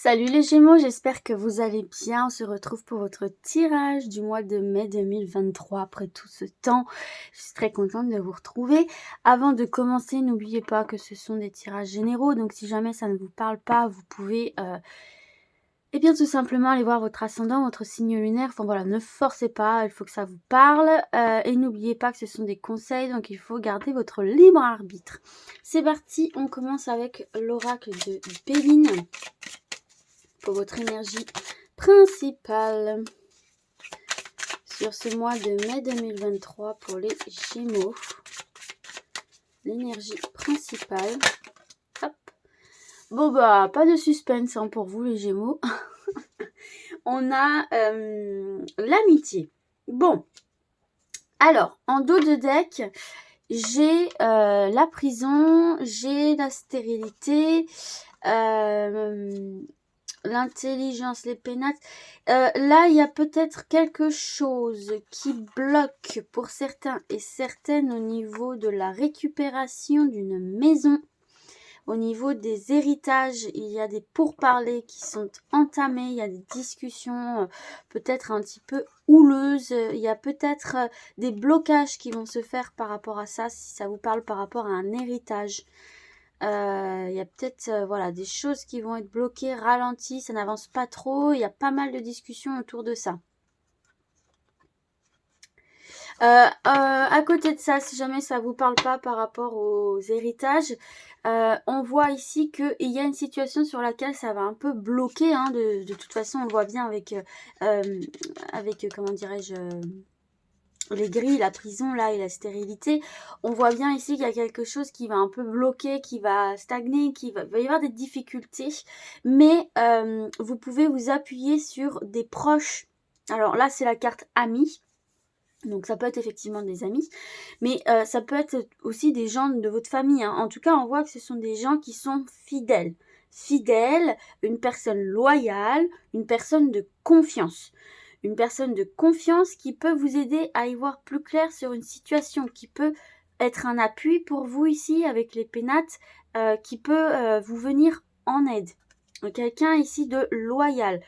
Salut les Gémeaux, j'espère que vous allez bien. On se retrouve pour votre tirage du mois de mai 2023. Après tout ce temps, je suis très contente de vous retrouver. Avant de commencer, n'oubliez pas que ce sont des tirages généraux. Donc si jamais ça ne vous parle pas, vous pouvez tout simplement aller voir votre ascendant, votre signe lunaire. Enfin voilà, ne forcez pas, il faut que ça vous parle. Et n'oubliez pas que ce sont des conseils, donc il faut garder votre libre arbitre. C'est parti, on commence avec l'oracle de Béline pour votre énergie principale sur ce mois de mai 2023 pour les Gémeaux. L'énergie principale. Hop. Bon bah, pas de suspense pour vous les Gémeaux. On a l'amitié. Bon. Alors, en dos de deck, j'ai la prison, j'ai la stérilité, l'intelligence, les pénates. Là, il y a peut-être quelque chose qui bloque pour certains et certaines au niveau de la récupération d'une maison. Au niveau des héritages, il y a des pourparlers qui sont entamés, il y a des discussions peut-être un petit peu houleuses, il y a peut-être des blocages qui vont se faire par rapport à ça, si ça vous parle par rapport à un héritage. Il y a peut-être voilà, des choses qui vont être bloquées, ralenties, ça n'avance pas trop, il y a pas mal de discussions autour de ça. À côté de ça, si jamais ça vous parle pas par rapport aux héritages, on voit ici qu'il y a une situation sur laquelle ça va un peu bloquer. Hein, de toute façon, on le voit bien avec comment dirais-je, les grilles, la prison là et la stérilité. On voit bien ici qu'il y a quelque chose qui va un peu bloquer, qui va stagner, il va y avoir des difficultés. Mais vous pouvez vous appuyer sur des proches. Alors là, c'est la carte amis. Donc ça peut être effectivement des amis, mais ça peut être aussi des gens de votre famille. Hein. En tout cas, on voit que ce sont des gens qui sont fidèles. Fidèles, une personne loyale, une personne de confiance. Une personne de confiance qui peut vous aider à y voir plus clair sur une situation, qui peut être un appui pour vous ici avec les pénates, qui peut vous venir en aide. Quelqu'un ici de loyal,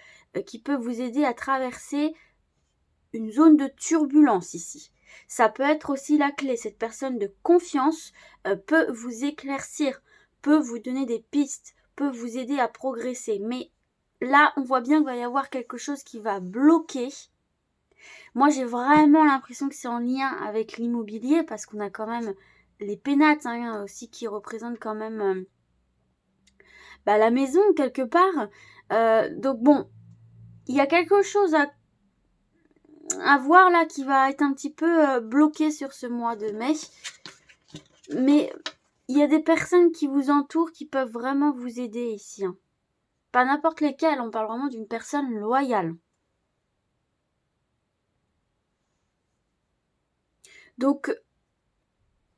qui peut vous aider à traverser une zone de turbulence ici. Ça peut être aussi la clé. Cette personne de confiance peut vous éclaircir, peut vous donner des pistes, peut vous aider à progresser. Mais là, on voit bien qu'il va y avoir quelque chose qui va bloquer. Moi, j'ai vraiment l'impression que c'est en lien avec l'immobilier parce qu'on a quand même les pénates hein, aussi qui représentent quand même la maison quelque part. Donc bon, il y a quelque chose à voir là qui va être un petit peu bloqué sur ce mois de mai. Mais il y a des personnes qui vous entourent qui peuvent vraiment vous aider ici. Hein. Pas n'importe lesquelles, on parle vraiment d'une personne loyale. Donc,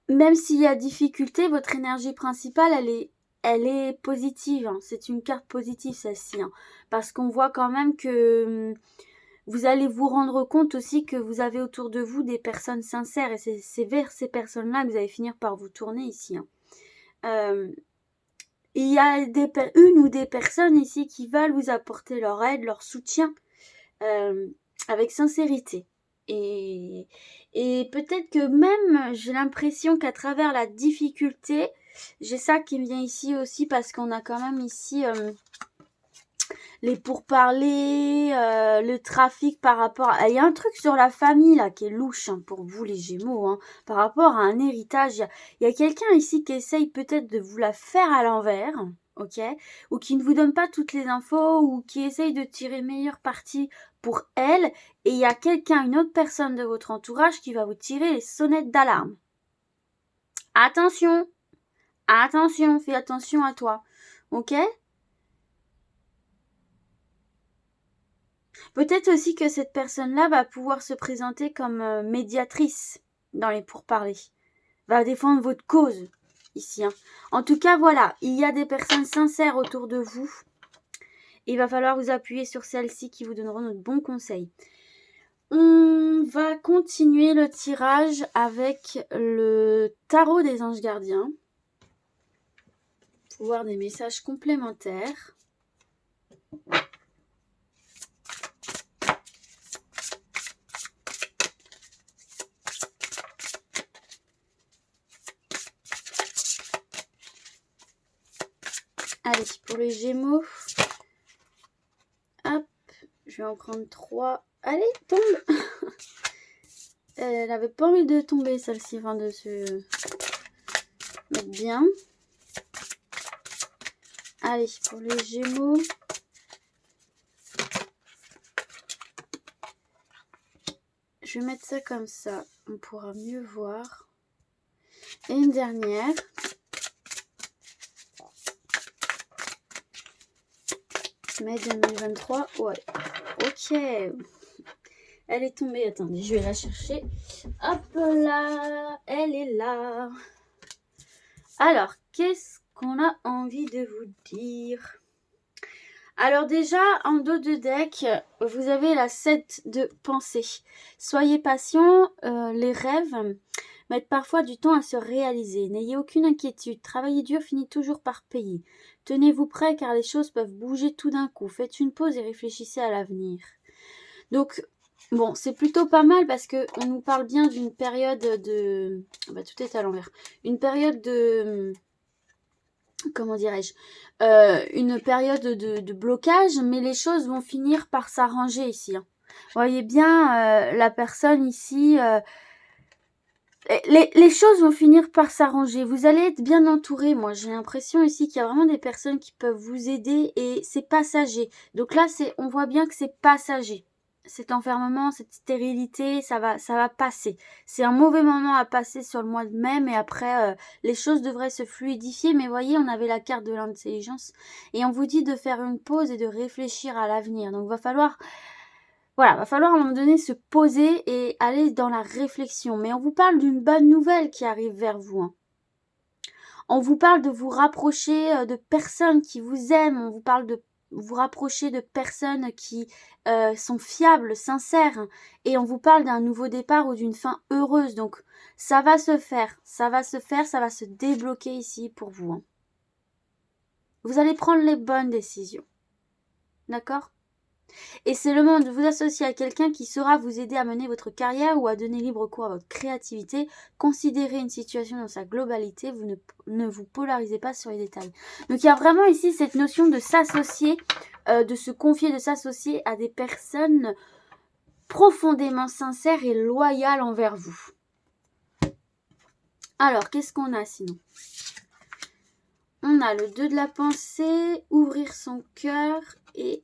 même s'il y a difficulté, votre énergie principale, elle est positive. Hein. C'est une carte positive celle-ci. Hein. Parce qu'on voit quand même que vous allez vous rendre compte aussi que vous avez autour de vous des personnes sincères et c'est vers ces personnes-là que vous allez finir par vous tourner ici. Hein. Il y a une ou des personnes ici qui veulent vous apporter leur aide, leur soutien avec sincérité. Et peut-être que même j'ai l'impression qu'à travers la difficulté, j'ai ça qui me vient ici aussi parce qu'on a quand même ici les pourparlers, le trafic par rapport à... Il y a un truc sur la famille là qui est louche hein, pour vous les Gémeaux. Hein, par rapport à un héritage, il y a quelqu'un ici qui essaye peut-être de vous la faire à l'envers, ok, ou qui ne vous donne pas toutes les infos, ou qui essaye de tirer meilleure partie pour elle. Et il y a quelqu'un, une autre personne de votre entourage qui va vous tirer les sonnettes d'alarme. Attention, attention, fais attention à toi, ok? Peut-être aussi que cette personne-là va pouvoir se présenter comme médiatrice dans les pourparlers, va défendre votre cause ici. Hein. En tout cas, voilà, il y a des personnes sincères autour de vous. Il va falloir vous appuyer sur celles-ci qui vous donneront de bons conseils. On va continuer le tirage avec le tarot des anges gardiens pour voir des messages complémentaires. Allez, pour les Gémeaux, hop, je vais en prendre 3. Allez, tombe. Elle avait pas envie de tomber, celle-ci, enfin de se mettre bien. Allez, pour les Gémeaux. Je vais mettre ça comme ça, on pourra mieux voir. Et une dernière. Mai 2023, ouais. Ok. Elle est tombée, attendez, je vais la chercher. Hop là, elle est là. Alors, qu'est-ce qu'on a envie de vous dire? Alors déjà, en dos de deck, vous avez la 7 de pensée. Soyez patient, les rêves mettent parfois du temps à se réaliser. N'ayez aucune inquiétude, travailler dur finit toujours par payer. Tenez-vous prêt car les choses peuvent bouger tout d'un coup. Faites une pause et réfléchissez à l'avenir. Donc, bon, c'est plutôt pas mal parce qu'on nous parle bien d'une période de... Bah, tout est à l'envers. Une période de... Comment dirais-je, une période de blocage, mais les choses vont finir par s'arranger ici. Hein. Vous voyez bien la personne ici, les choses vont finir par s'arranger. Vous allez être bien entouré. Moi, j'ai l'impression ici qu'il y a vraiment des personnes qui peuvent vous aider et c'est passager. Donc là, on voit bien que c'est passager. Cet enfermement, cette stérilité, ça va passer. C'est un mauvais moment à passer sur le mois de mai, mais après, les choses devraient se fluidifier. Mais voyez, on avait la carte de l'intelligence et on vous dit de faire une pause et de réfléchir à l'avenir. Donc, va falloir à un moment donné se poser et aller dans la réflexion. Mais on vous parle d'une bonne nouvelle qui arrive vers vous. Hein. On vous parle de vous rapprocher de personnes qui vous aiment. On vous parle de vous rapprocher de personnes qui sont fiables, sincères. Et on vous parle d'un nouveau départ ou d'une fin heureuse. Donc, ça va se faire. Ça va se débloquer ici pour vous. Hein. Vous allez prendre les bonnes décisions. D'accord ? Et c'est le moment de vous associer à quelqu'un qui saura vous aider à mener votre carrière ou à donner libre cours à votre créativité. Considérez une situation dans sa globalité, vous ne vous polarisez pas sur les détails. Donc il y a vraiment ici cette notion de s'associer, de se confier, de s'associer à des personnes profondément sincères et loyales envers vous. Alors, qu'est-ce qu'on a sinon ? On a le 2 de la pensée, ouvrir son cœur et...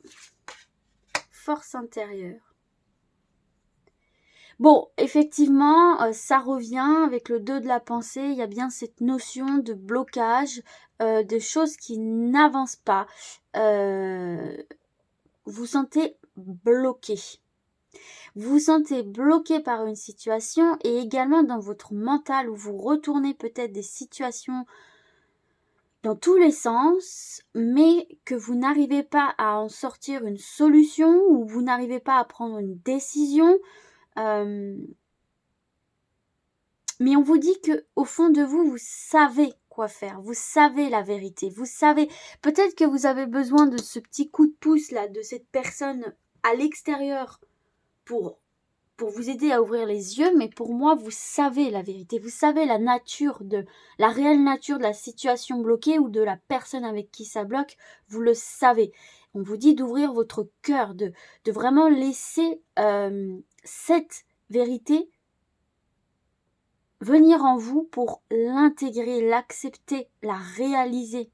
force intérieure. Bon, effectivement, ça revient avec le 2 de la pensée. Il y a bien cette notion de blocage, de choses qui n'avancent pas. Vous sentez bloqué. Vous vous sentez bloqué par une situation et également dans votre mental où vous retournez peut-être des situations dans tous les sens, mais que vous n'arrivez pas à en sortir une solution ou vous n'arrivez pas à prendre une décision. Mais on vous dit que au fond de vous, vous savez quoi faire, vous savez la vérité, vous savez, peut-être que vous avez besoin de ce petit coup de pouce là, de cette personne à l'extérieur pour vous aider à ouvrir les yeux, mais pour moi, vous savez la vérité, vous savez la réelle nature de la situation bloquée ou de la personne avec qui ça bloque, vous le savez. On vous dit d'ouvrir votre cœur, de vraiment laisser cette vérité venir en vous pour l'intégrer, l'accepter, la réaliser.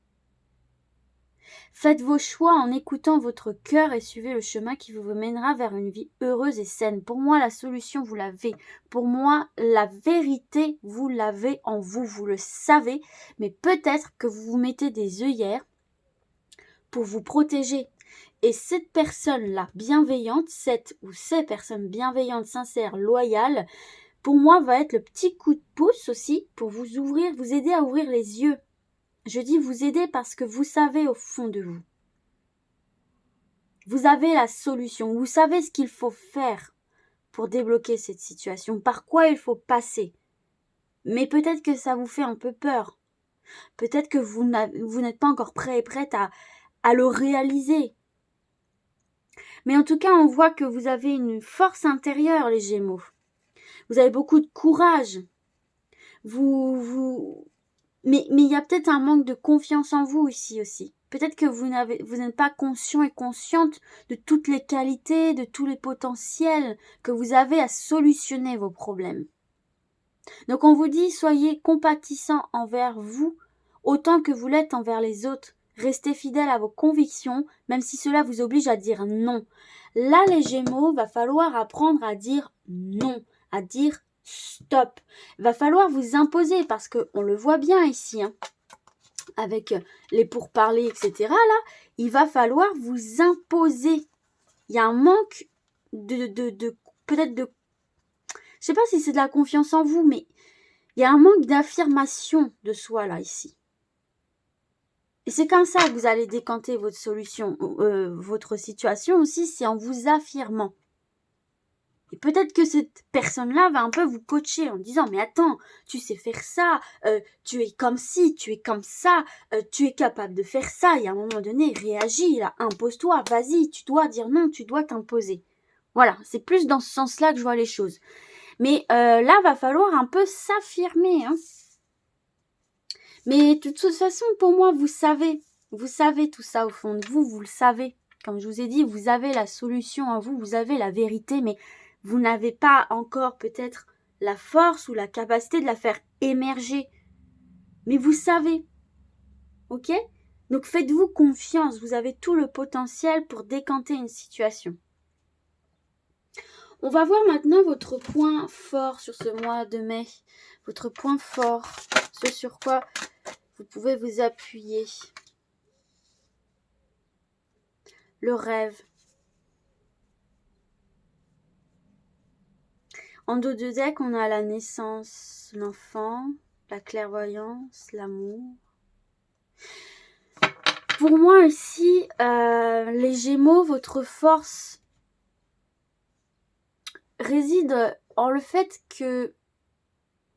Faites vos choix en écoutant votre cœur et suivez le chemin qui vous mènera vers une vie heureuse et saine. Pour moi, la solution, vous l'avez. Pour moi, la vérité, vous l'avez en vous. Vous le savez, mais peut-être que vous vous mettez des œillères pour vous protéger. Et cette personne-là, bienveillante, cette ou ces personnes bienveillantes, sincères, loyales, pour moi, va être le petit coup de pouce aussi pour vous ouvrir, vous aider à ouvrir les yeux. Je dis vous aider parce que vous savez au fond de vous. Vous avez la solution, vous savez ce qu'il faut faire pour débloquer cette situation, par quoi il faut passer. Mais peut-être que ça vous fait un peu peur. Peut-être que vous n'êtes pas encore prêt et prête à le réaliser. Mais en tout cas, on voit que vous avez une force intérieure, les Gémeaux. Vous avez beaucoup de courage. Mais il y a peut-être un manque de confiance en vous ici aussi. Peut-être que vous n'êtes pas conscient et consciente de toutes les qualités, de tous les potentiels que vous avez à solutionner vos problèmes. Donc on vous dit, soyez compatissants envers vous, autant que vous l'êtes envers les autres. Restez fidèles à vos convictions, même si cela vous oblige à dire non. Là, les Gémeaux, va falloir apprendre à dire non, à dire stop. Va falloir vous imposer, parce qu'on le voit bien ici, hein, avec les pourparlers, etc. Là, il va falloir vous imposer. Il y a un manque peut-être de... Je sais pas si c'est de la confiance en vous, mais il y a un manque d'affirmation de soi, là, ici. Et c'est comme ça que vous allez décanter votre solution, votre situation aussi, c'est en vous affirmant. Et peut-être que cette personne-là va un peu vous coacher en disant « Mais attends, tu sais faire ça, tu es comme ci, tu es comme ça, tu es capable de faire ça. » Et à un moment donné, réagis, là, impose-toi, vas-y, tu dois dire non, tu dois t'imposer. Voilà, c'est plus dans ce sens-là que je vois les choses. Mais là, va falloir un peu s'affirmer, hein. Mais de toute façon, pour moi, vous savez tout ça au fond de vous, vous le savez. Comme je vous ai dit, vous avez la solution en vous, vous avez la vérité, mais vous n'avez pas encore peut-être la force ou la capacité de la faire émerger. Mais vous savez, ok? Donc faites-vous confiance, vous avez tout le potentiel pour décanter une situation. On va voir maintenant votre point fort sur ce mois de mai. Votre point fort, ce sur quoi vous pouvez vous appuyer. Le rêve. En dos de deck, on a la naissance, l'enfant, la clairvoyance, l'amour. Pour moi ici, les Gémeaux, votre force réside en le fait que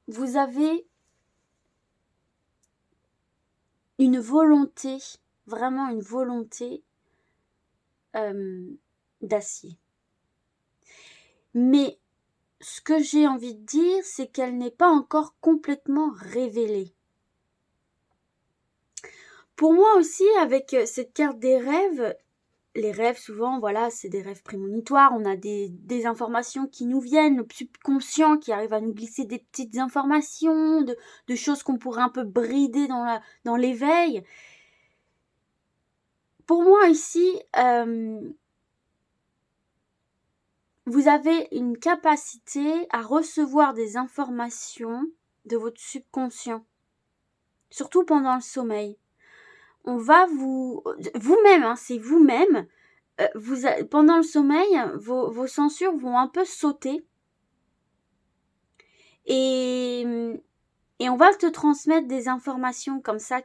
vous avez une volonté, vraiment une volonté d'acier. Mais ce que j'ai envie de dire, c'est qu'elle n'est pas encore complètement révélée. Pour moi aussi, avec cette carte des rêves, les rêves souvent, voilà, c'est des rêves prémonitoires, on a des informations qui nous viennent, le subconscient qui arrive à nous glisser des petites informations, de choses qu'on pourrait un peu brider dans l'éveil. Pour moi ici, vous avez une capacité à recevoir des informations de votre subconscient, surtout pendant le sommeil. On va vous-même, hein, c'est vous-même, pendant le sommeil, vos censures vont un peu sauter et on va te transmettre des informations comme ça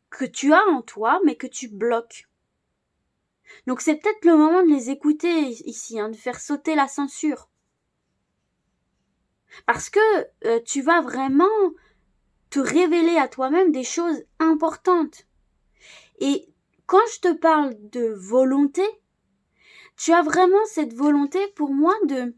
que tu as en toi, mais que tu bloques. Donc c'est peut-être le moment de les écouter ici, hein, de faire sauter la censure. Parce que tu vas vraiment te révéler à toi-même des choses importantes. Et quand je te parle de volonté, tu as vraiment cette volonté pour moi de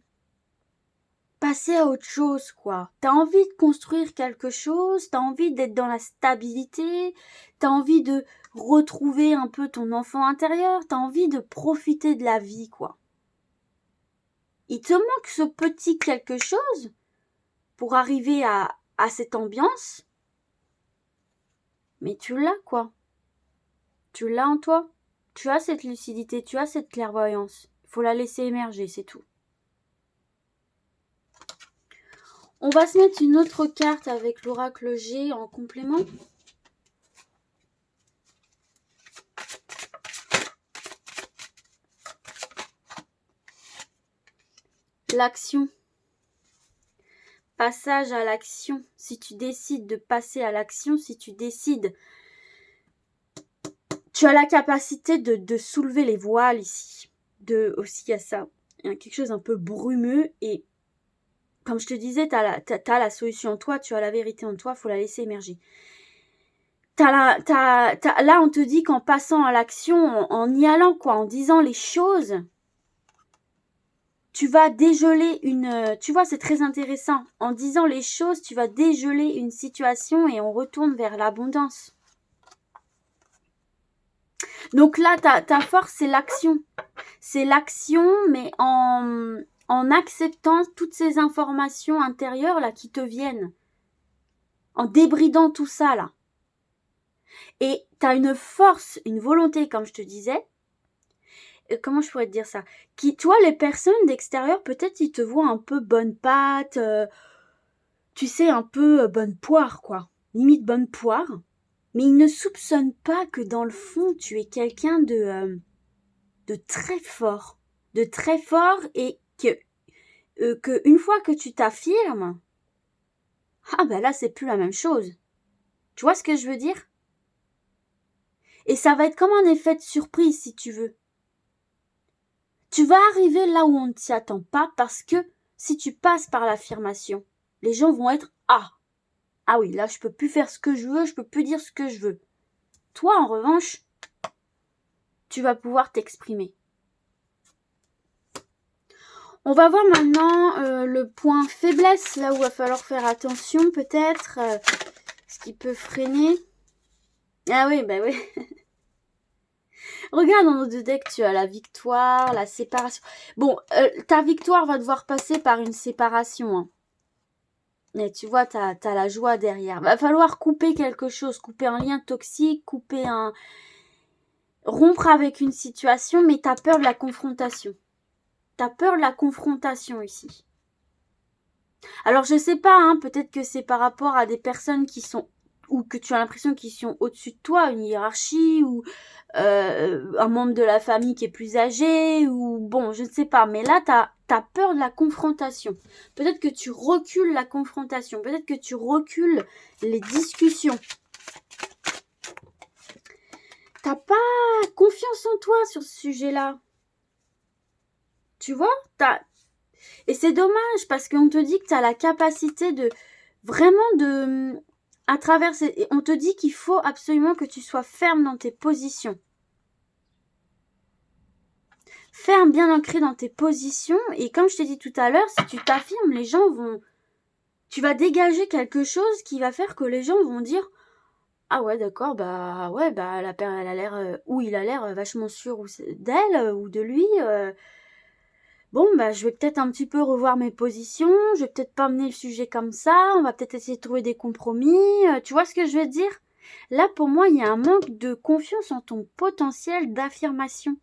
passer à autre chose, quoi. T'as envie de construire quelque chose, t'as envie d'être dans la stabilité, t'as envie de retrouver un peu ton enfant intérieur, t'as envie de profiter de la vie, quoi. Il te manque ce petit quelque chose pour arriver à cette ambiance, mais tu l'as, quoi. Tu l'as en toi. Tu as cette lucidité, tu as cette clairvoyance. Il faut la laisser émerger, c'est tout. On va se mettre une autre carte avec l'oracle G en complément. L'action. Passage à l'action. Si tu décides de passer à l'action, si tu décides... Tu as la capacité de soulever les voiles ici. Aussi, il y a ça. Il y a quelque chose un peu brumeux et... Comme je te disais, t'as la solution en toi, tu as la vérité en toi, il faut la laisser émerger. Là, on te dit qu'en passant à l'action, en y allant, quoi, en disant les choses, tu vas dégeler tu vois, c'est très intéressant. En disant les choses, tu vas dégeler une situation et on retourne vers l'abondance. Donc là, ta force, c'est l'action. C'est l'action, mais en acceptant toutes ces informations intérieures là qui te viennent. En débridant tout ça là. Et tu as une force, une volonté, comme je te disais. Comment je pourrais te dire ça? Tu vois, les personnes d'extérieur, peut-être ils te voient un peu bonne pâte, tu sais, un peu bonne poire, quoi. Limite bonne poire. Mais ils ne soupçonnent pas que dans le fond, tu es quelqu'un de très fort. De très fort et que une fois que tu t'affirmes, ah ben là, c'est plus la même chose. Tu vois ce que je veux dire? Et ça va être comme un effet de surprise, si tu veux. Tu vas arriver là où on ne t'y attend pas parce que si tu passes par l'affirmation, les gens vont être « Ah oui, là je peux plus faire ce que je veux, je peux plus dire ce que je veux. » Toi, en revanche, tu vas pouvoir t'exprimer. On va voir maintenant le point faiblesse, là où il va falloir faire attention peut-être, ce qui peut freiner. Ah oui, bah oui. Regarde dans nos deux decks, tu as la victoire, la séparation. Bon, ta victoire va devoir passer par une séparation. Hein. Mais tu vois, t'as la joie derrière. Va falloir couper quelque chose, couper un lien toxique, rompre avec une situation, mais t'as peur de la confrontation. T'as peur de la confrontation ici. Alors je sais pas, hein, peut-être que c'est par rapport à des personnes qui sont ou que tu as l'impression qu'ils sont au-dessus de toi, une hiérarchie ou un membre de la famille qui est plus âgé ou bon, je ne sais pas. Mais là, t'as peur de la confrontation. Peut-être que tu recules la confrontation. Peut-être que tu recules les discussions. T'as pas confiance en toi sur ce sujet-là. Tu vois, et c'est dommage parce qu'on te dit que tu as la capacité de vraiment à travers on te dit qu'il faut absolument que tu sois ferme dans tes positions. Ferme, bien ancré dans tes positions et comme je t'ai dit tout à l'heure, si tu t'affirmes, les gens tu vas dégager quelque chose qui va faire que les gens vont dire ah ouais d'accord, bah ouais, bah elle a l'air ou il a l'air vachement sûr d'elle ou de lui bon, bah, je vais peut-être un petit peu revoir mes positions, je vais peut-être pas mener le sujet comme ça, on va peut-être essayer de trouver des compromis, tu vois ce que je veux dire? Là, pour moi, il y a un manque de confiance en ton potentiel d'affirmation.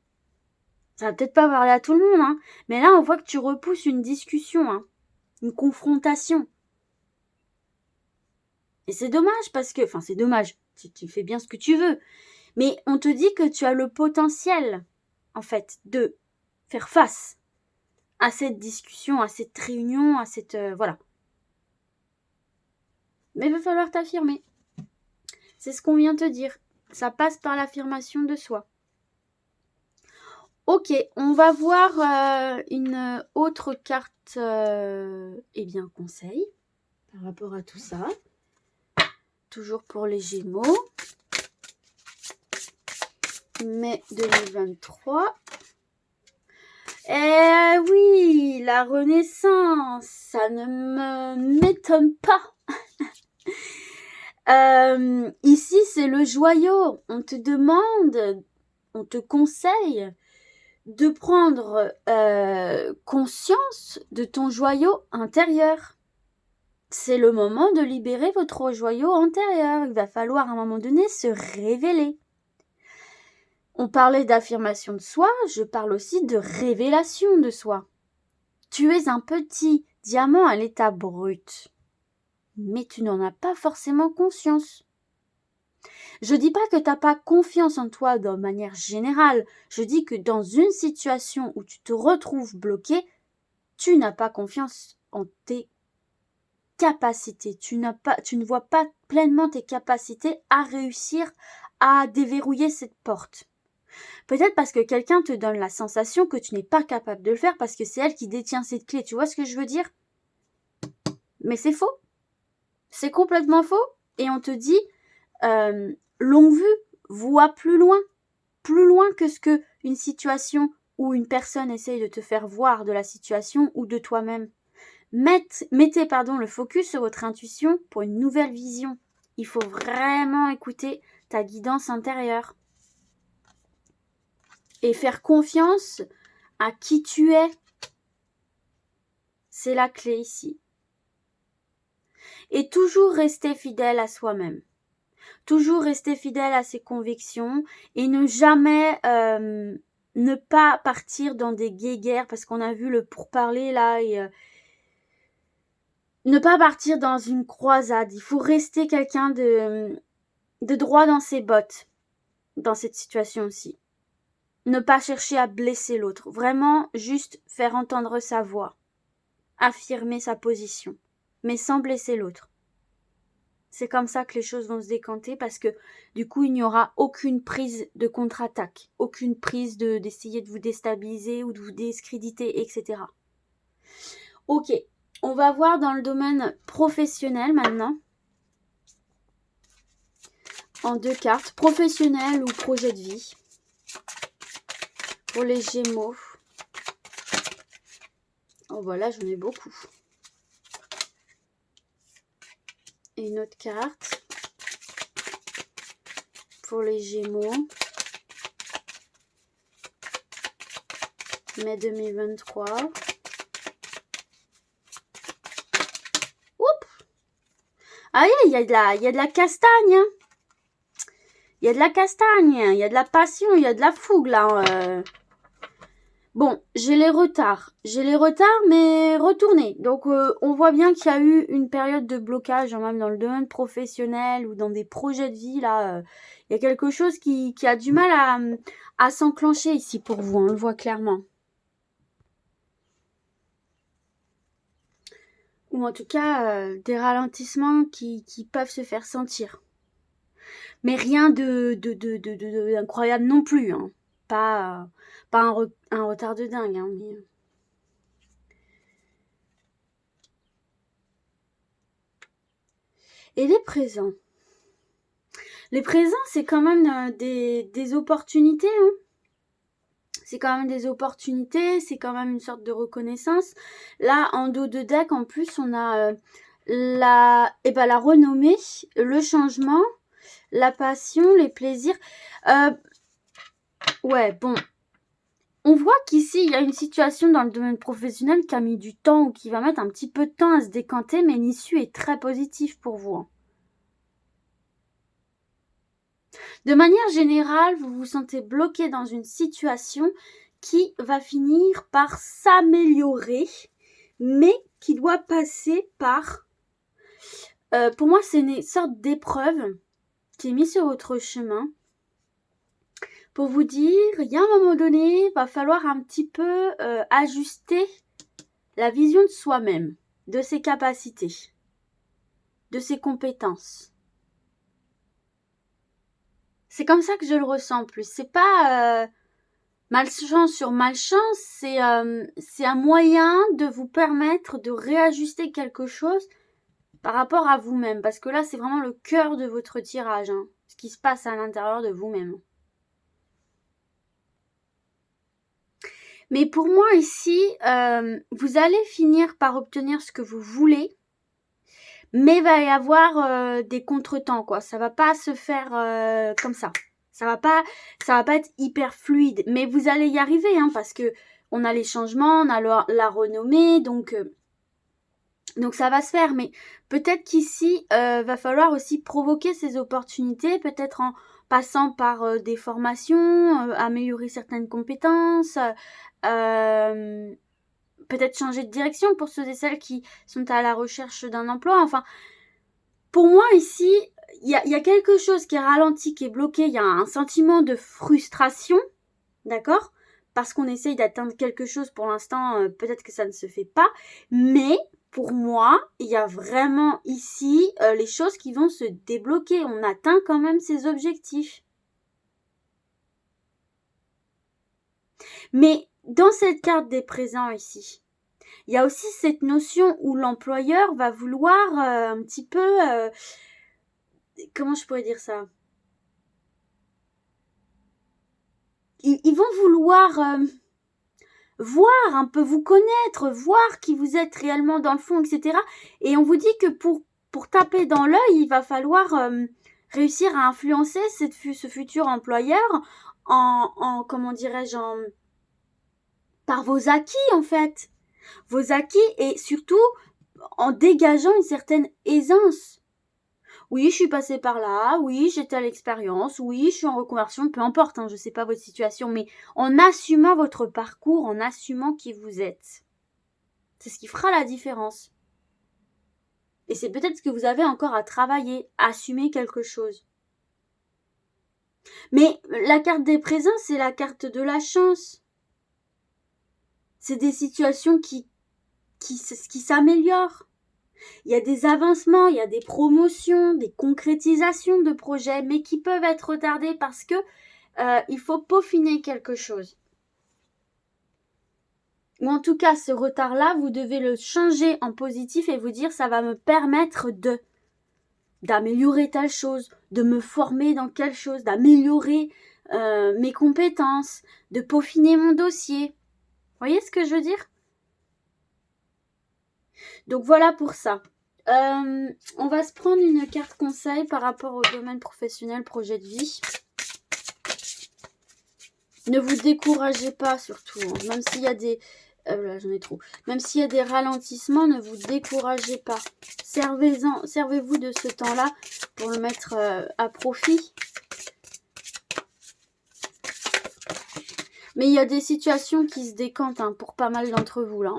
Ça va peut-être pas parler à tout le monde, hein, mais là, on voit que tu repousses une discussion, hein, une confrontation. Et c'est dommage parce que, enfin, c'est dommage, tu fais bien ce que tu veux, mais on te dit que tu as le potentiel, en fait, de faire face à cette discussion, à cette réunion, à cette... voilà. Mais il va falloir t'affirmer. C'est ce qu'on vient de te dire. Ça passe par l'affirmation de soi. Ok, on va voir une autre carte, eh bien, conseil, par rapport à tout ça. Toujours pour les Gémeaux. Mai 2023. Eh oui, la Renaissance, ça ne me m'étonne pas. Ici, c'est le joyau. On te demande, on te conseille de prendre conscience de ton joyau intérieur. C'est le moment de libérer votre joyau intérieur. Il va falloir à un moment donné se révéler. On parlait d'affirmation de soi, je parle aussi de révélation de soi. Tu es un petit diamant à l'état brut, mais tu n'en as pas forcément conscience. Je dis pas que tu n'as pas confiance en toi de manière générale, je dis que dans une situation où tu te retrouves bloqué, tu n'as pas confiance en tes capacités, tu ne vois pas pleinement tes capacités à réussir à déverrouiller cette porte. Peut-être parce que quelqu'un te donne la sensation que tu n'es pas capable de le faire parce que c'est elle qui détient cette clé. Tu vois ce que je veux dire? Mais c'est faux. C'est complètement faux. Et on te dit, longue vue, vois plus loin que ce que une situation ou une personne essaye de te faire voir de la situation ou de toi-même. Mettez le focus sur votre intuition pour une nouvelle vision. Il faut vraiment écouter ta guidance intérieure. Et faire confiance à qui tu es. C'est la clé ici. Et toujours rester fidèle à soi-même. Toujours rester fidèle à ses convictions et ne jamais ne pas partir dans des guéguerres parce qu'on a vu le pourparler là et ne pas partir dans une croisade. Il faut rester quelqu'un de droit dans ses bottes dans cette situation aussi. Ne pas chercher à blesser l'autre. Vraiment, juste faire entendre sa voix. Affirmer sa position. Mais sans blesser l'autre. C'est comme ça que les choses vont se décanter parce que du coup, il n'y aura aucune prise de contre-attaque. Aucune prise d'essayer de vous déstabiliser ou de vous discréditer, etc. Ok, on va voir dans le domaine professionnel maintenant. En 2 cartes, professionnel ou projet de vie. Pour les Gémeaux. Oh voilà, j'en ai beaucoup. Et une autre carte. Pour les Gémeaux. Mai 2023. Oups! Ah il y a de la castagne. Hein. Il y a de la castagne, il y a de la passion, il y a de la fougue là. Bon, j'ai les retards, mais retournés. Donc, on voit bien qu'il y a eu une période de blocage, même dans le domaine professionnel ou dans des projets de vie. Là, il y a quelque chose qui a du mal à s'enclencher ici pour vous, on le voit clairement. Ou en tout cas, des ralentissements qui peuvent se faire sentir. Mais rien de incroyable non plus, hein. Pas un retard de dingue, hein, mais... Et les présents. Les présents, c'est quand même des opportunités, hein. C'est quand même des opportunités, c'est quand même une sorte de reconnaissance. Là, en dos de deck, en plus, on a la renommée, le changement, la passion, les plaisirs. Ouais, bon. On voit qu'ici, il y a une situation dans le domaine professionnel qui a mis du temps ou qui va mettre un petit peu de temps à se décanter, mais l'issue est très positive pour vous. De manière générale, vous vous sentez bloqué dans une situation qui va finir par s'améliorer, mais qui doit passer par... pour moi, c'est une sorte d'épreuve qui est mise sur votre chemin pour vous dire, il y a un moment donné, il va falloir un petit peu ajuster la vision de soi-même, de ses capacités, de ses compétences. C'est comme ça que je le ressens plus. C'est pas malchance sur malchance, c'est un moyen de vous permettre de réajuster quelque chose par rapport à vous-même. Parce que là, c'est vraiment le cœur de votre tirage, hein, ce qui se passe à l'intérieur de vous-même. Mais pour moi ici, vous allez finir par obtenir ce que vous voulez, mais il va y avoir des contretemps, quoi. Ça va pas se faire comme ça. Ça va pas être hyper fluide, mais vous allez y arriver, hein, parce que on a les changements, on a la renommée, donc ça va se faire. Mais peut-être qu'ici, va falloir aussi provoquer ces opportunités, peut-être en passant par des formations, améliorer certaines compétences, peut-être changer de direction pour ceux et celles qui sont à la recherche d'un emploi. Enfin, pour moi ici, il y a quelque chose qui est ralenti, qui est bloqué. Il y a un sentiment de frustration, d'accord ? Parce qu'on essaye d'atteindre quelque chose pour l'instant, peut-être que ça ne se fait pas. Mais pour moi, il y a vraiment ici les choses qui vont se débloquer. On atteint quand même ses objectifs. Mais dans cette carte des présents ici, il y a aussi cette notion où l'employeur va vouloir un petit peu... comment je pourrais dire ça ? Ils vont vouloir voir un peu, vous connaître, voir qui vous êtes réellement dans le fond, etc. Et on vous dit que pour taper dans l'œil, il va falloir réussir à influencer ce futur employeur comment dirais-je, par vos acquis en fait. Vos acquis et surtout en dégageant une certaine aisance. Oui, je suis passée par là, oui, j'ai telle expérience, oui, je suis en reconversion, peu importe, je ne sais pas votre situation, mais en assumant votre parcours, en assumant qui vous êtes. C'est ce qui fera la différence. Et c'est peut-être ce que vous avez encore à travailler, assumer quelque chose. Mais la carte des présents, c'est la carte de la chance. C'est des situations qui s'améliorent. Il y a des avancements, il y a des promotions, des concrétisations de projets, mais qui peuvent être retardés parce que il faut peaufiner quelque chose. Ou en tout cas, ce retard-là, vous devez le changer en positif et vous dire ça va me permettre d'améliorer telle chose, de me former dans quelque chose, d'améliorer mes compétences, de peaufiner mon dossier. Vous voyez ce que je veux dire? Donc voilà pour ça. On va se prendre une carte conseil par rapport au domaine professionnel, projet de vie. Ne vous découragez pas surtout, même s'il y a des... là, j'en ai trop. Même s'il y a des ralentissements, ne vous découragez pas. Servez-vous de ce temps-là pour le mettre à profit. Mais il y a des situations qui se décantent pour pas mal d'entre vous là.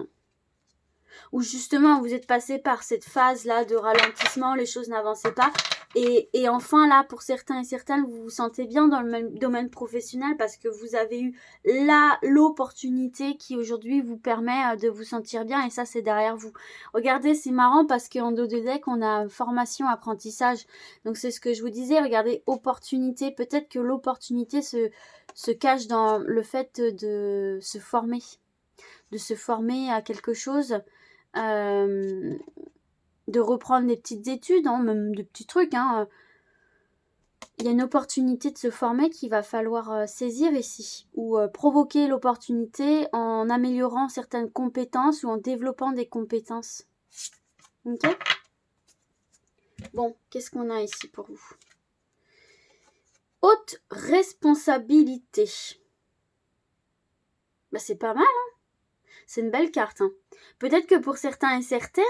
Où justement vous êtes passé par cette phase-là de ralentissement, les choses n'avançaient pas. Et enfin là, pour certains et certaines, vous vous sentez bien dans le même domaine professionnel parce que vous avez eu l'opportunité qui aujourd'hui vous permet de vous sentir bien et ça c'est derrière vous. Regardez, c'est marrant parce qu'en dos de deck, on a formation, apprentissage. Donc c'est ce que je vous disais, regardez, opportunité. Peut-être que l'opportunité se cache dans le fait de se former. De se former à quelque chose. De reprendre des petites études, même des petits trucs. Il y a une opportunité de se former qu'il va falloir saisir ici. Ou provoquer l'opportunité en améliorant certaines compétences ou en développant des compétences. Ok ? Bon, qu'est-ce qu'on a ici pour vous ? Haute responsabilité. Bah, c'est pas mal, hein ? C'est une belle carte. Peut-être que pour certains et certaines,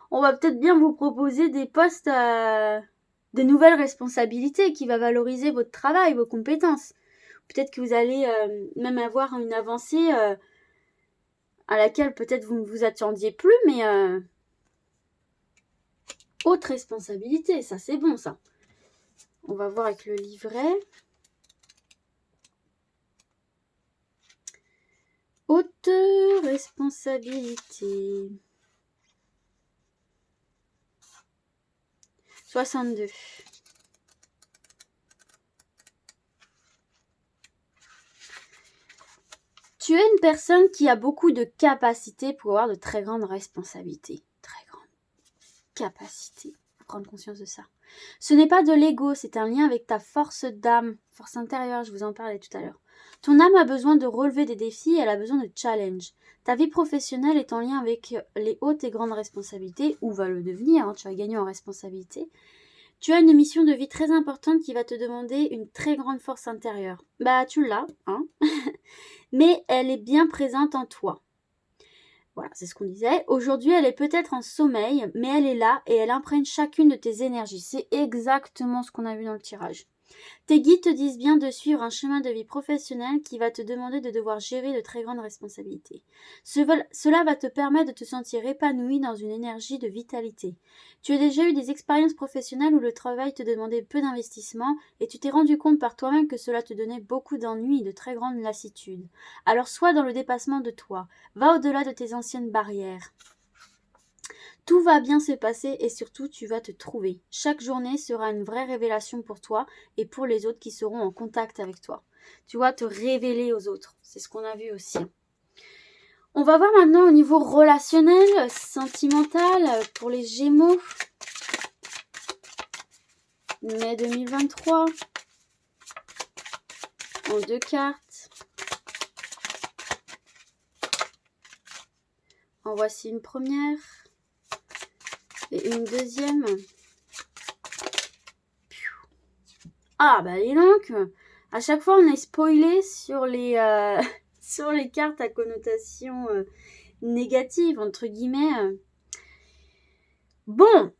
on va peut-être bien vous proposer des postes de nouvelles responsabilités qui va valoriser votre travail, vos compétences. Peut-être que vous allez même avoir une avancée à laquelle peut-être vous ne vous attendiez plus, mais haute responsabilité, ça c'est bon ça. On va voir avec le livret. Haute responsabilité. 62. Tu es une personne qui a beaucoup de capacités pour avoir de très grandes responsabilités. Très grandes capacités. Il faut prendre conscience de ça. Ce n'est pas de l'ego, c'est un lien avec ta force d'âme, force intérieure, je vous en parlais tout à l'heure. Ton âme a besoin de relever des défis, elle a besoin de challenge. Ta vie professionnelle est en lien avec les hautes et grandes responsabilités, ou va le devenir, tu vas gagner en responsabilité. Tu as une mission de vie très importante qui va te demander une très grande force intérieure. Bah, tu l'as, mais elle est bien présente en toi. Voilà, c'est ce qu'on disait. Aujourd'hui, elle est peut-être en sommeil, mais elle est là et elle imprègne chacune de tes énergies. C'est exactement ce qu'on a vu dans le tirage. Tes guides te disent bien de suivre un chemin de vie professionnel qui va te demander de devoir gérer de très grandes responsabilités. Cela va te permettre de te sentir épanoui dans une énergie de vitalité. Tu as déjà eu des expériences professionnelles où le travail te demandait peu d'investissement et tu t'es rendu compte par toi-même que cela te donnait beaucoup d'ennuis et de très grandes lassitudes. Alors sois dans le dépassement de toi, va au-delà de tes anciennes barrières. Tout va bien se passer et surtout tu vas te trouver. Chaque journée sera une vraie révélation pour toi et pour les autres qui seront en contact avec toi. Tu vas te révéler aux autres. C'est ce qu'on a vu aussi. On va voir maintenant au niveau relationnel, sentimental pour les Gémeaux. Mai 2023. En 2 cartes. En voici une première. Et une deuxième. Ah, bah dis donc, à chaque fois on est spoilé sur les, sur les cartes à connotation négative, entre guillemets. Bon,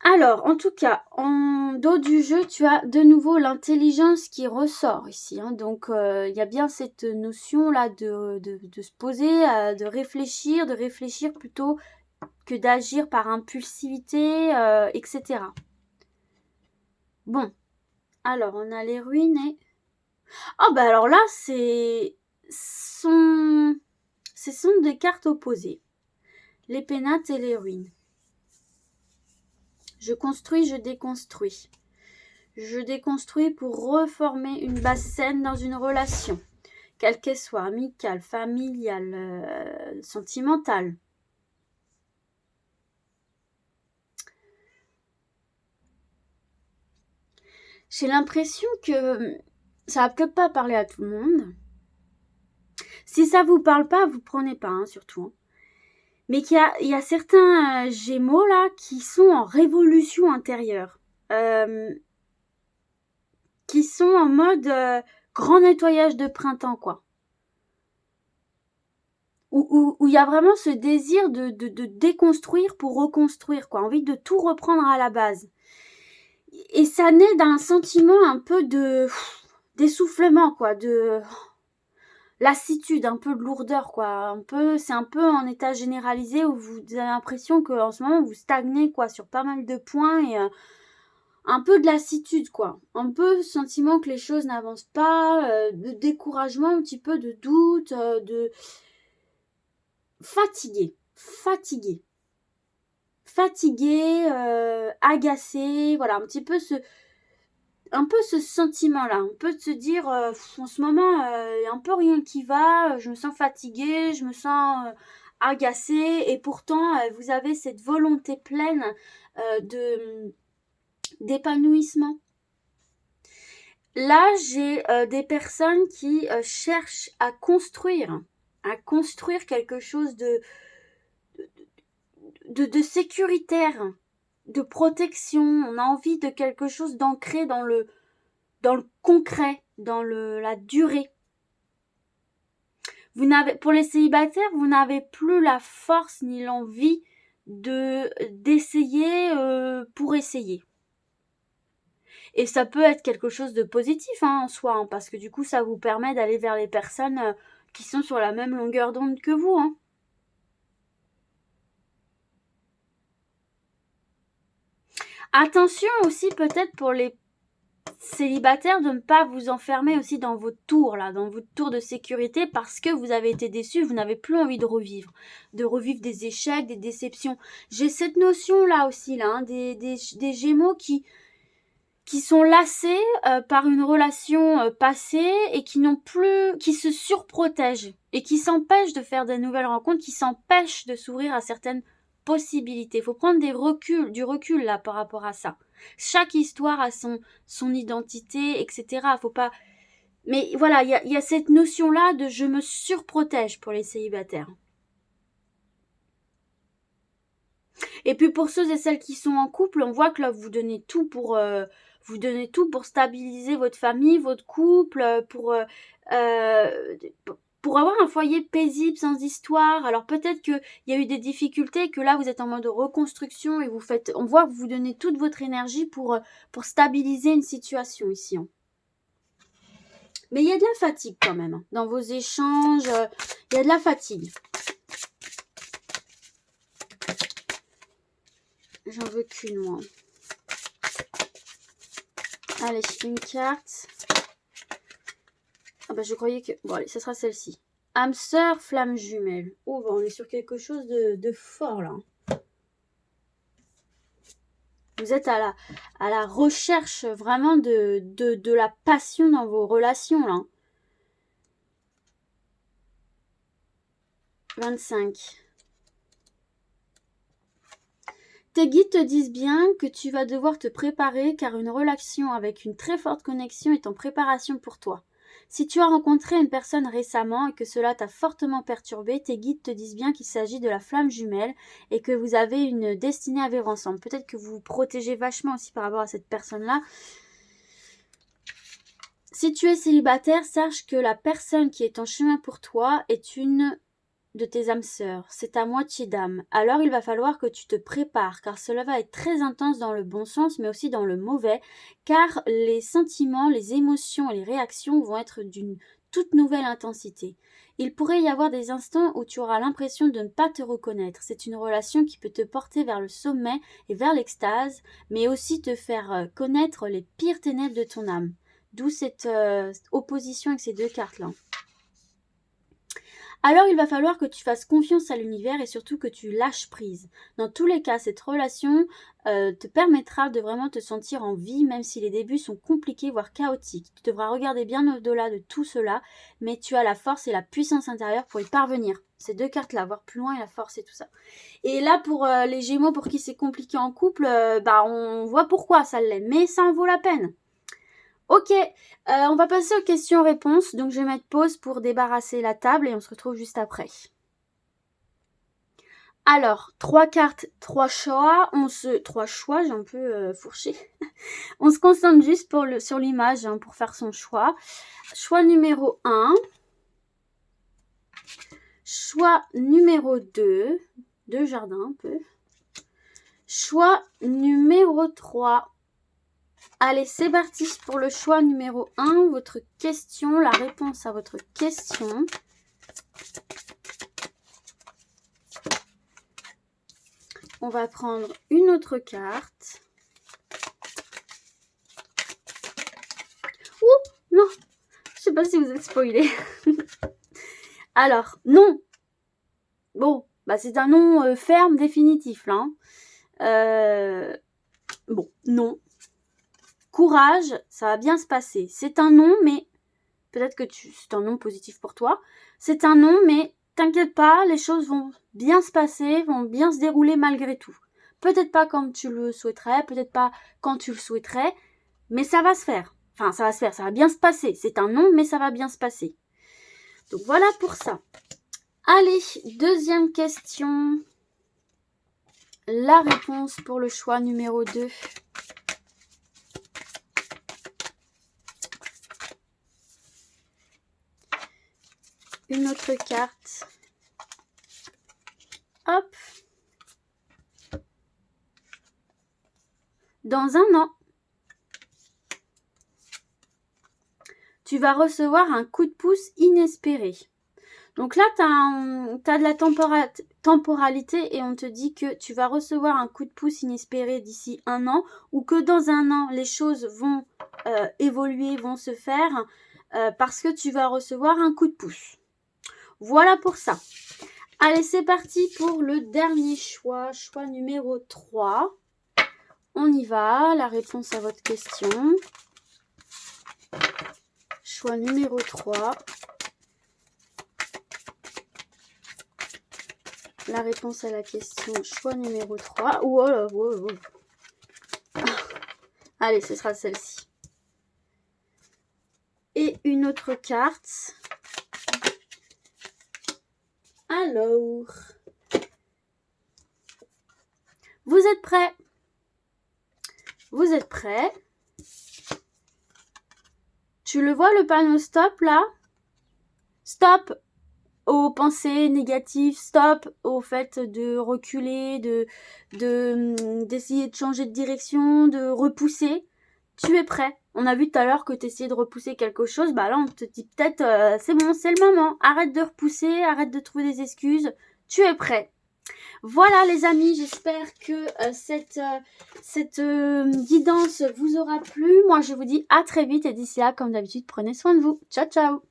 alors, en tout cas, en dos du jeu, tu as de nouveau l'intelligence qui ressort ici. Hein. Donc, il y a bien cette notion-là de se poser, de réfléchir plutôt que d'agir par impulsivité, etc. Bon, alors, on a les ruines et... Oh, bah alors là, ce sont des cartes opposées. Les pénates et les ruines. Je construis, je déconstruis. Je déconstruis pour reformer une base saine dans une relation, quelle qu'elle soit, amicale, familiale, sentimentale. J'ai l'impression que ça va peut-être pas parler à tout le monde. Si ça vous parle pas, vous prenez pas, hein, surtout. Hein. Mais qu'il y a certains gémeaux là qui sont en révolution intérieure. Qui sont en mode grand nettoyage de printemps, quoi. Où il y a vraiment ce désir de déconstruire pour reconstruire, quoi. Envie de tout reprendre à la base. Et ça naît d'un sentiment un peu d'essoufflement, quoi, de lassitude, un peu de lourdeur, quoi. C'est un peu en état généralisé où vous avez l'impression qu'en ce moment vous stagnez, quoi, sur pas mal de points et un peu de lassitude, quoi. Un peu sentiment que les choses n'avancent pas, de découragement, un petit peu de doute, de fatigué, agacé, voilà, un peu ce sentiment-là, un peu de se dire, en ce moment, il n'y a un peu rien qui va, je me sens fatiguée, je me sens agacée, et pourtant, vous avez cette volonté pleine d'épanouissement. Là, j'ai des personnes qui cherchent à construire quelque chose de sécuritaire, de protection. On a envie de quelque chose d'ancré dans le concret, dans la durée. Pour les célibataires, vous n'avez plus la force ni l'envie d'essayer pour essayer. Et ça peut être quelque chose de positif en soi, hein, parce que du coup, ça vous permet d'aller vers les personnes qui sont sur la même longueur d'onde que vous. Hein. Attention aussi peut-être pour les célibataires de ne pas vous enfermer aussi dans votre tour, là, dans votre tour de sécurité parce que vous avez été déçu, vous n'avez plus envie de revivre des échecs, des déceptions. J'ai cette notion-là aussi, là, hein, des gémeaux qui sont lassés par une relation passée et qui se surprotègent et qui s'empêchent de faire des nouvelles rencontres, qui s'empêchent de s'ouvrir à certaines possibilités. Il faut prendre du recul là par rapport à ça. Chaque histoire a son identité, etc. Faut pas. Mais voilà, il y a cette notion-là de je me surprotège pour les célibataires. Et puis pour ceux et celles qui sont en couple, on voit que là vous donnez tout pour stabiliser votre famille, votre couple, pour avoir un foyer paisible, sans histoire. Alors peut-être qu'il y a eu des difficultés, que là vous êtes en mode reconstruction et on voit que vous donnez toute votre énergie pour stabiliser une situation ici. Hein. Mais il y a de la fatigue quand même. Hein. Dans vos échanges, il y a de la fatigue. J'en veux qu'une, moi. Allez, une carte. Ah bah je croyais que... Bon allez, ce sera celle-ci. Âme sœur, flamme jumelle. Oh bah on est sur quelque chose de fort là. Vous êtes à la recherche vraiment de la passion dans vos relations là. 25. Tes guides te disent bien que tu vas devoir te préparer car une relation avec une très forte connexion est en préparation pour toi. Si tu as rencontré une personne récemment et que cela t'a fortement perturbé, tes guides te disent bien qu'il s'agit de la flamme jumelle et que vous avez une destinée à vivre ensemble. Peut-être que vous vous protégez vachement aussi par rapport à cette personne-là. Si tu es célibataire, sache que la personne qui est en chemin pour toi est une de tes âmes sœurs, c'est ta moitié d'âme. Alors il va falloir que tu te prépares, car cela va être très intense dans le bon sens, mais aussi dans le mauvais, car les sentiments, les émotions et les réactions vont être d'une toute nouvelle intensité. Il pourrait y avoir des instants où tu auras l'impression de ne pas te reconnaître. C'est une relation qui peut te porter vers le sommet et vers l'extase, mais aussi te faire connaître les pires ténèbres de ton âme. D'où cette opposition avec ces deux cartes-là. Alors il va falloir que tu fasses confiance à l'univers et surtout que tu lâches prise. Dans tous les cas, cette relation te permettra de vraiment te sentir en vie, même si les débuts sont compliqués, voire chaotiques. Tu devras regarder bien au-delà de tout cela, mais tu as la force et la puissance intérieure pour y parvenir. Ces deux cartes-là, voir plus loin et la force et tout ça. Et là, pour les Gémeaux, pour qui c'est compliqué en couple, on voit pourquoi ça l'est, mais ça en vaut la peine. Ok, on va passer aux questions-réponses. Donc, je vais mettre pause pour débarrasser la table et on se retrouve juste après. Alors, 3 cartes, 3 choix. 3 choix, j'ai un peu fourché. On se concentre juste sur l'image pour faire son choix. Choix numéro 1. Choix numéro 2. Deux jardins un peu. Choix numéro 3. Allez, c'est parti pour le choix numéro 1. Votre question, la réponse à votre question. On va prendre une autre carte. Ouh, non, je sais pas si vous êtes spoilé. Alors, non. Bon, c'est un non ferme, définitif, là. Bon, non. Courage, ça va bien se passer. C'est un non, mais peut-être que c'est un non positif pour toi. C'est un non, mais t'inquiète pas, les choses vont bien se passer, vont bien se dérouler malgré tout. Peut-être pas comme tu le souhaiterais, peut-être pas quand tu le souhaiterais, mais ça va se faire. Enfin, ça va se faire, ça va bien se passer. C'est un non, mais ça va bien se passer. Donc voilà pour ça. Allez, deuxième question. La réponse pour le choix numéro 2. Une autre carte. Hop. Dans un an, tu vas recevoir un coup de pouce inespéré. Donc là, tu as de la temporalité et on te dit que tu vas recevoir un coup de pouce inespéré d'ici un an ou que dans un an, les choses vont évoluer, vont se faire parce que tu vas recevoir un coup de pouce. Voilà pour ça. Allez, c'est parti pour le dernier choix, choix numéro 3. On y va, la réponse à votre question. Choix numéro 3. La réponse à la question, choix numéro 3. Oh là, oh. Allez, ce sera celle-ci. Et une autre carte. Alors, vous êtes prêts? Vous êtes prêts? Tu le vois le panneau stop là? Stop aux pensées négatives, stop au fait de reculer, d'essayer de changer de direction, de repousser. Tu es prêt. On a vu tout à l'heure que tu essayais de repousser quelque chose. Là, on te dit peut-être, c'est bon, c'est le moment. Arrête de repousser, arrête de trouver des excuses. Tu es prêt. Voilà les amis, j'espère que cette guidance vous aura plu. Moi, je vous dis à très vite et d'ici là, comme d'habitude, prenez soin de vous. Ciao, ciao!